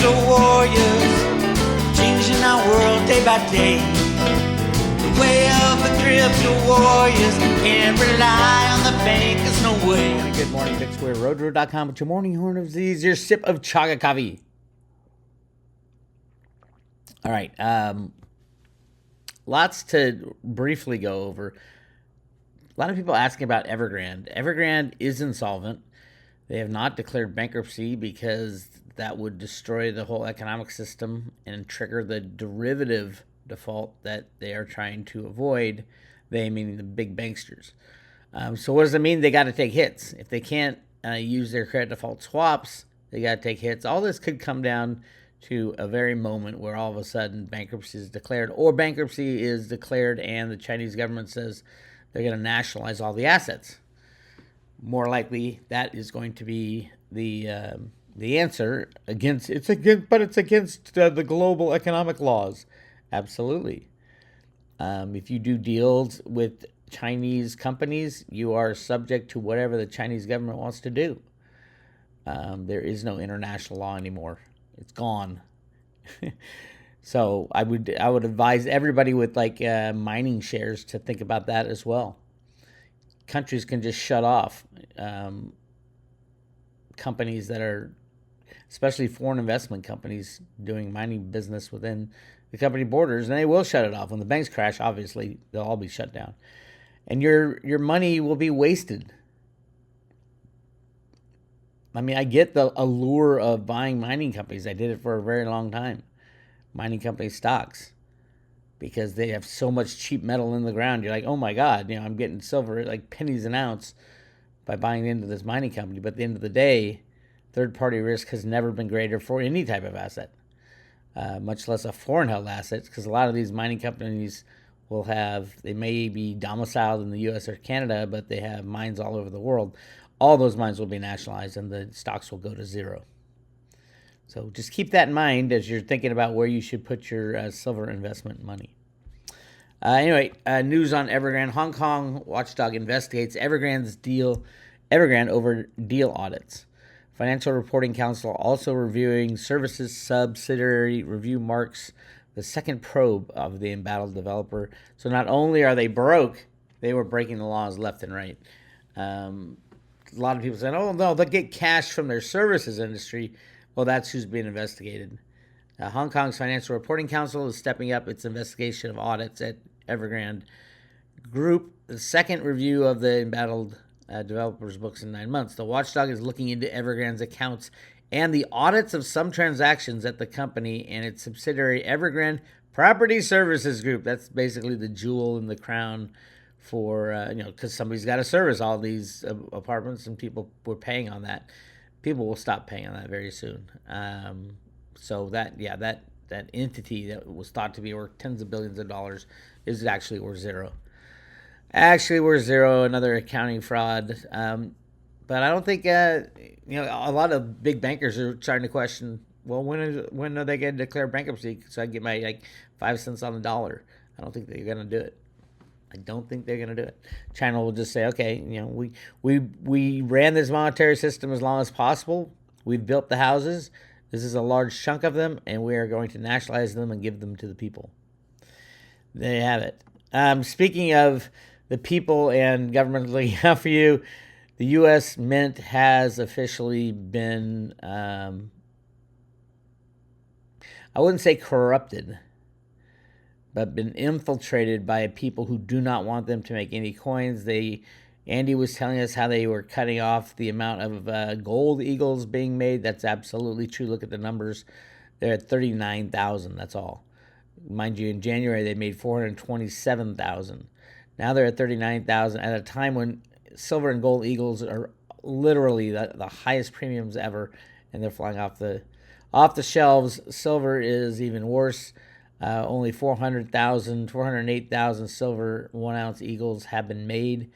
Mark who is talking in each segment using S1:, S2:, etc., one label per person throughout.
S1: crypto warriors, changing our world day by day. The way of the crypto warriors, can't rely on the bankers, no way.
S2: Good morning, Bix Weir, roadroad.com with your morning horn of Z's, your sip of chaga coffee. All right, lots to briefly go over. A lot of people asking about Evergrande. Evergrande is insolvent. They have not declared bankruptcy because that would destroy the whole economic system and trigger the derivative default that they are trying to avoid, they meaning the big banksters. So what does it mean? They got to take hits. If they can't use their credit default swaps, they got to take hits. All this could come down to a very moment where all of a sudden bankruptcy is declared, or bankruptcy is declared and the Chinese government says they're going to nationalize all the assets. More likely, that is going to be the answer. It's against the global economic laws. Absolutely. If you do deals with Chinese companies, you are subject to whatever the Chinese government wants to do. There is no international law anymore. It's gone. So I would advise everybody with mining shares to think about that as well. Countries can just shut off companies that are, especially foreign investment companies, doing mining business within the company borders, and they will shut it off. When the banks crash, obviously, they'll all be shut down. And your money will be wasted. I mean, I get the allure of buying mining companies. I did it for a very long time. Mining company stocks, because they have so much cheap metal in the ground. You're like, oh my God, I'm getting silver at like pennies an ounce by buying into this mining company. But at the end of the day, third-party risk has never been greater for any type of asset, much less a foreign-held asset, because a lot of these mining companies they may be domiciled in the U.S. or Canada, but they have mines all over the world. All those mines will be nationalized and the stocks will go to zero. So just keep that in mind as you're thinking about where you should put your silver investment money. Anyway, news on Evergrande. Hong Kong watchdog investigates Evergrande over deal audits. Financial Reporting Council also reviewing services subsidiary review marks the second probe of the embattled developer. So not only are they broke, they were breaking the laws left and right. A lot of people saying, oh no, they'll get cash from their services industry. Well, that's who's being investigated. Hong Kong's Financial Reporting Council is stepping up its investigation of audits at Evergrande Group, the second review of the embattled developers' books in 9 months. The watchdog is looking into Evergrande's accounts and the audits of some transactions at the company and its subsidiary Evergrande Property Services Group. That's basically the jewel in the crown for, because somebody's got to service all these apartments and people were paying on that. People will stop paying on that very soon. So that entity that was thought to be worth tens of billions of dollars is actually worth zero. Another accounting fraud. But I don't think, a lot of big bankers are starting to question, well, when are they going to declare bankruptcy so I get my 5 cents on the dollar? I don't think they're going to do it. China will just say, okay, we ran this monetary system as long as possible. We've built the houses. This is a large chunk of them, and we are going to nationalize them and give them to the people. There you have it. Speaking of the people and government looking out for you, the U.S. Mint has officially been, I wouldn't say corrupted, but been infiltrated by people who do not want them to make any coins. Andy was telling us how they were cutting off the amount of gold eagles being made. That's absolutely true. Look at the numbers. They're at 39,000. That's all. Mind you, in January, they made 427,000. Now they're at 39,000 at a time when silver and gold eagles are literally the highest premiums ever, and they're flying off the shelves. Silver is even worse. Only 408,000 silver 1 ounce eagles have been made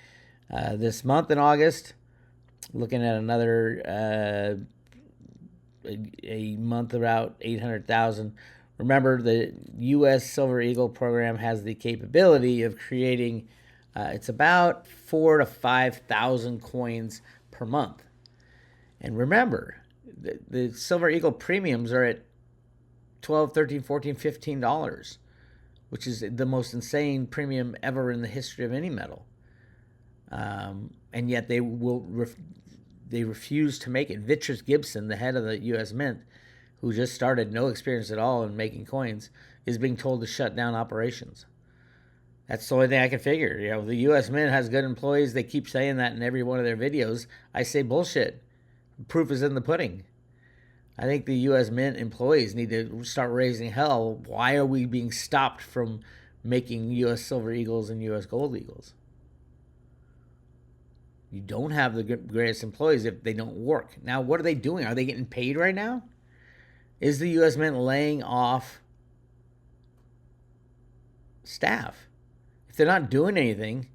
S2: this month in August. Looking at another a month about 800,000. Remember, the U.S. Silver Eagle program has the capability of creating, it's about 4,000 to 5,000 coins per month. And remember, the Silver Eagle premiums are at $12, $13, $14, $15, which is the most insane premium ever in the history of any metal. And yet they refuse to make it. Vitrus Gibson, the head of the U.S. Mint, who just started, no experience at all in making coins, is being told to shut down operations. That's the only thing I can figure. The U.S. Mint has good employees. They keep saying that in every one of their videos. I say bullshit. Proof is in the pudding. I think the U.S. Mint employees need to start raising hell. Why are we being stopped from making U.S. Silver Eagles and U.S. Gold Eagles? You don't have the greatest employees if they don't work. Now, what are they doing? Are they getting paid right now? Is the U.S. Mint laying off staff? If they're not doing anything,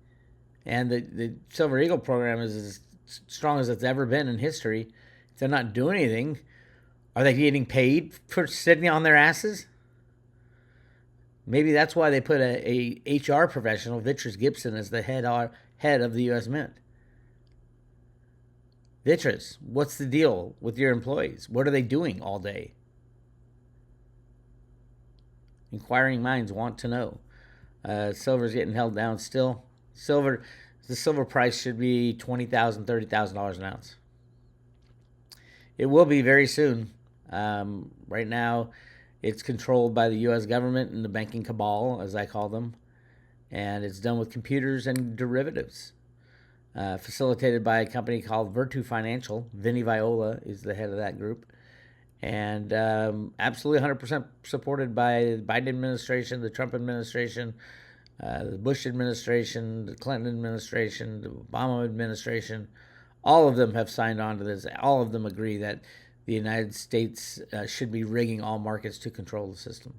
S2: and the Silver Eagle program is as strong as it's ever been in history, if they're not doing anything, are they getting paid for sitting on their asses? Maybe that's why they put a HR professional, Vitrus Gibson, as the head of the U.S. Mint. Vitrus, what's the deal with your employees? What are they doing all day? Inquiring minds want to know. Silver's getting held down still. The silver price should be $20,000, $30,000 an ounce. It will be very soon. Right now, it's controlled by the U.S. government and the banking cabal, as I call them, and it's done with computers and derivatives. Facilitated by a company called Virtu Financial. Vinny Viola is the head of that group. And absolutely 100% supported by the Biden administration, the Trump administration, the Bush administration, the Clinton administration, the Obama administration. All of them have signed on to this. All of them agree that the United States should be rigging all markets to control the system.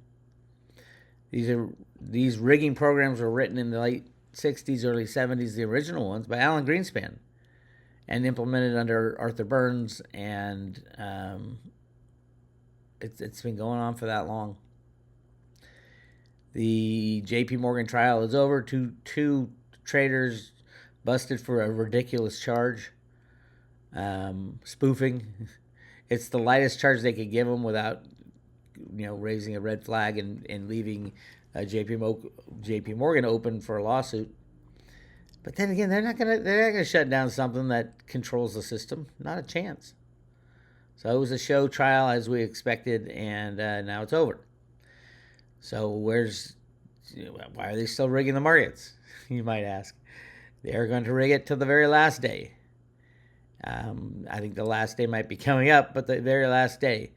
S2: These rigging programs were written in the late 60s, early 70s, the original ones, by Alan Greenspan, and implemented under Arthur Burns, and it's been going on for that long. The J.P. Morgan trial is over. Two traders busted for a ridiculous charge, spoofing. It's the lightest charge they could give them without, raising a red flag and leaving J.P. Morgan open for a lawsuit. But then again, they're not gonna shut down something that controls the system. Not a chance. So it was a show trial as we expected, and now it's over. So why are they still rigging the markets? You might ask. They're going to rig it till the very last day. I think the last day might be coming up, but the very last day.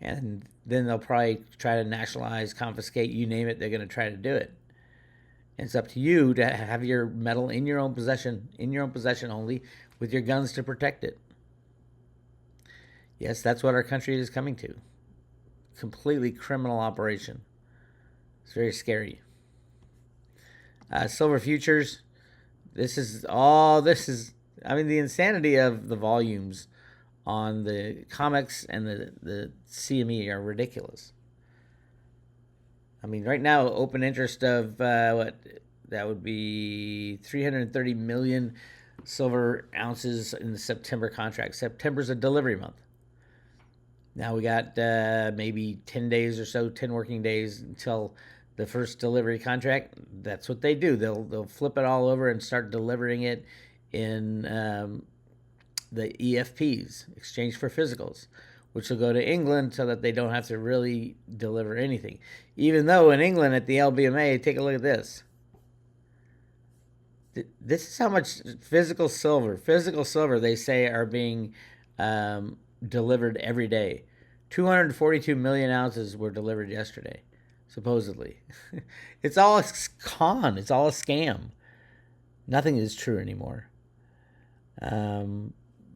S2: And then they'll probably try to nationalize, confiscate, you name it, they're going to try to do it. And it's up to you to have your metal in your own possession only, with your guns to protect it. Yes, that's what our country is coming to. Completely criminal operation. It's very scary. Silver futures. The insanity of the volumes on the comics and the CME are ridiculous. Right now, open interest of that would be 330 million silver ounces in the September contract. September's a delivery month. Now we got maybe 10 days or so, 10 working days until the first delivery contract. That's what they do. They'll flip it all over and start delivering it in the EFPs, exchange for physicals, which will go to England so that they don't have to really deliver anything. Even though in England at the LBMA, take a look at this. This is how much physical silver they say are being delivered every day. 242 million ounces were delivered yesterday, supposedly. It's all a con. It's all a scam. Nothing is true anymore.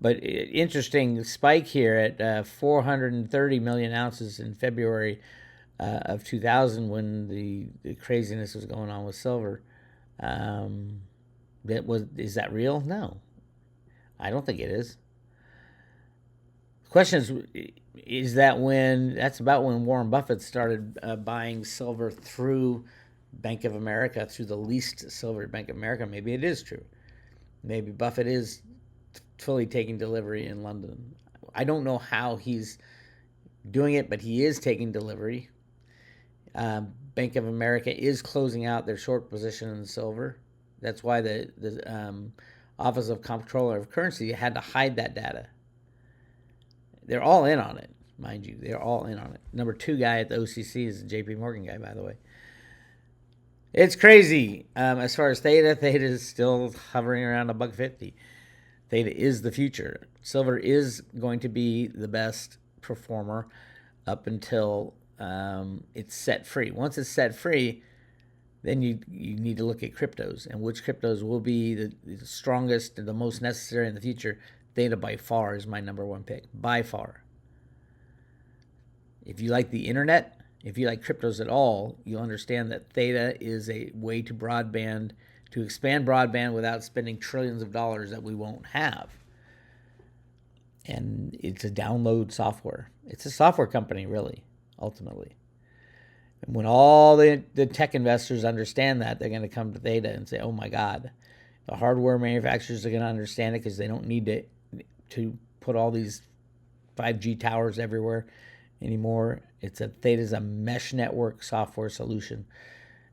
S2: But interesting spike here at 430 million ounces in February of 2000 when the craziness was going on with silver. Is that real? No, I don't think it is. The question is that's about when Warren Buffett started buying silver through Bank of America, through the leased silver at Bank of America. Maybe it is true. Maybe Buffett is fully taking delivery in London. I don't know how he's doing it, but he is taking delivery. Bank of America is closing out their short position in silver. That's why the Office of Comptroller of Currency had to hide that data. They're all in on it, mind you. They're all in on it. Number 2 guy at the OCC is the JP Morgan guy, by the way. It's crazy. As far as Theta is still hovering around $1.50. Theta is the future. Silver is going to be the best performer up until it's set free. Once it's set free, then you need to look at cryptos and which cryptos will be the strongest and the most necessary in the future. Theta by far is my number 1 pick, by far. If you like the internet, if you like cryptos at all, you'll understand that Theta is a way to expand broadband without spending trillions of dollars that we won't have. And it's a download software. It's a software company, really, ultimately. And when all the tech investors understand that, they're going to come to Theta and say, oh my God, the hardware manufacturers are going to understand it because they don't need to put all these 5G towers everywhere anymore. Theta's a mesh network software solution.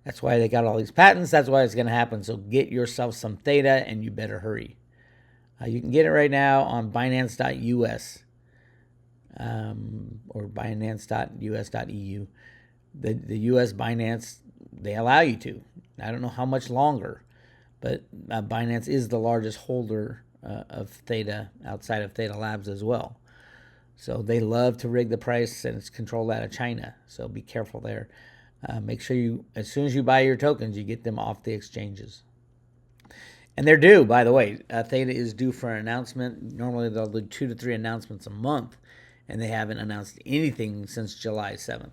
S2: That's why they got all these patents. That's why it's going to happen. So get yourself some Theta, and you better hurry. You can get it right now on Binance.us or Binance.us.eu. The U.S. Binance, they allow you to. I don't know how much longer, but Binance is the largest holder of Theta outside of Theta Labs as well. So they love to rig the price, and it's controlled out of China. So be careful there. Make sure as soon as you buy your tokens, you get them off the exchanges. And they're due, by the way. Theta is due for an announcement. Normally they'll do 2 to 3 announcements a month, and they haven't announced anything since July 7th.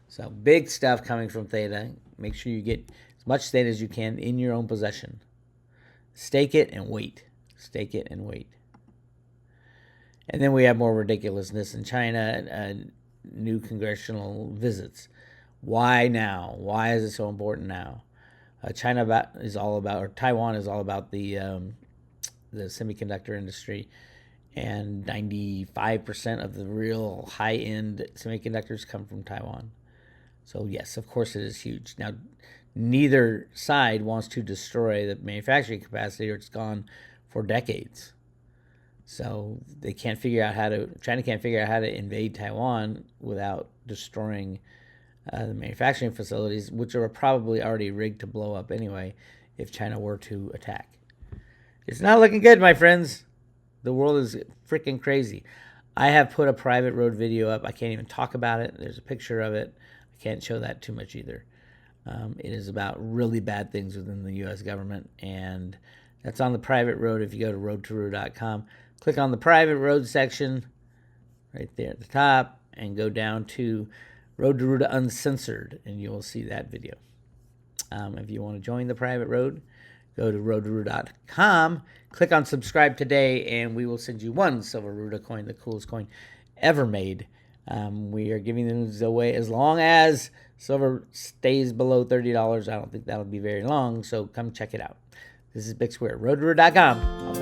S2: So big stuff coming from Theta. Make sure you get as much Theta as you can in your own possession. Stake it and wait. Stake it and wait. And then we have more ridiculousness in China, new congressional visits. Why now? Why is it so important now? Taiwan is all about the semiconductor industry, and 95% of the real high-end semiconductors come from Taiwan. So yes, of course it is huge. Now, neither side wants to destroy the manufacturing capacity, or it's gone for decades. So China can't figure out how to invade Taiwan without destroying the manufacturing facilities, which are probably already rigged to blow up anyway if China were to attack. It's not looking good, my friends. The world is freaking crazy. I have put a private road video up. I can't even talk about it. There's a picture of it. I can't show that too much either. It is about really bad things within the U.S. government, and that's on the private road. If you go to roadtoroo.com, click on the private road section right there at the top and go down to Road to Ruta Uncensored, and you will see that video. If you want to join the private road, go to roadtoroo.com, click on subscribe today, and we will send you 1 silver Ruta coin, the coolest coin ever made. We are giving them away as long as silver stays below $30. I don't think that'll be very long, so come check it out. This is Bix Weir, roadtoroo.com.